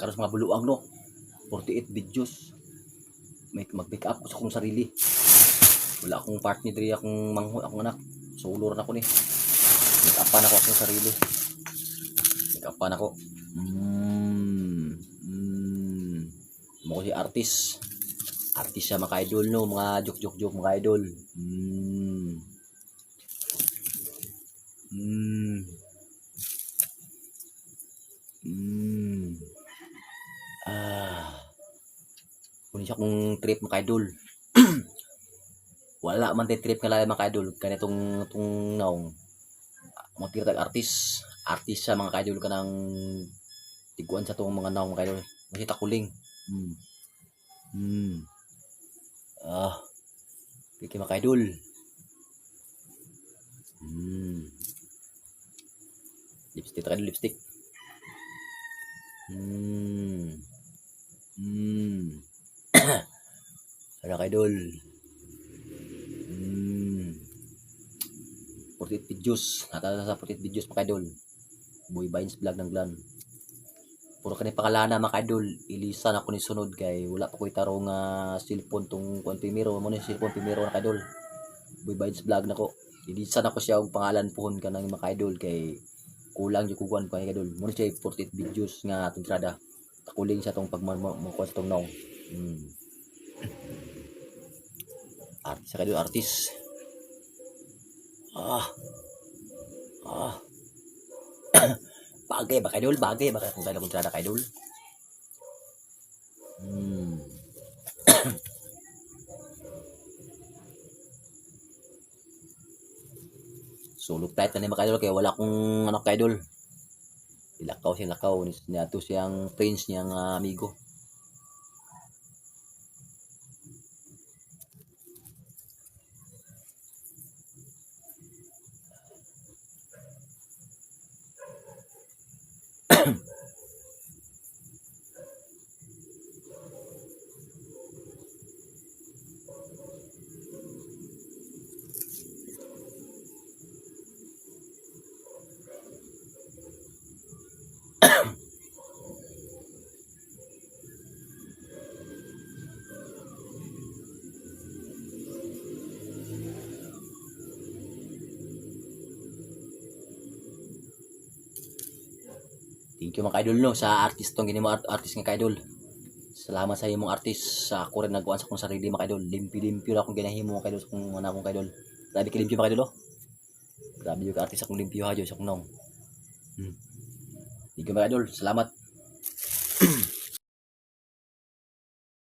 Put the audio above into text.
karon sa mga buluang no. 48 videos. May mag-pick up ko sa akong sarili. Wala akong partner diri akong akong anak. Solo ran ako ni. Pick upan ako sa sarili. Pick upan ako. Mo si artist. Artist siya mga idol no, mga joke mga idol. Kung siya kung trip mga idol. Wala man tay trip nga lain mga idol kanitong naong mo tira artist siya mga idol kanang tiguan sa tong mga naong mga idol. Makita kuling. Piki mga idol. Lipstick tayo lipstick. Ada idol. 48 videos. Nata sa 48 videos mga idol. Boy Vines vlog ng Glan. Puro kani pangalana mga idol. Ilisan ako ni sunod kay wala pa ko itarong cellphone tong kuan primero mo ni cellphone primero mga idol. Boy Vines vlog nako. Ilisan ako siya og pangalan pohon kanang mga idol kay kulang jud kuan pa idol. Mo ni siya 48 videos nga atong tirada. Takuling sa tong pagmakuha sa tong naong. Artis sa idol artis. Bagay ba idol? Bagay ba kung kailan kong tirada ka idol? Solo flight na ni mga idol kaya wala akong anak ka idol. Ilakaw niya to siyang friends niyang amigo. Thank you mga idol no sa artist tong gini mo artist nga idol. Salamat sa imong artist sa ako rin nagkuan sa akong sarili mga idol. Limpyo ra akong ginahimo mga idol sa akong anak kong idol. Grabe ka limpyo mga idol. Grabe yung artist akong limpyo ha sa akong nong. Thank you mga idol. Salamat.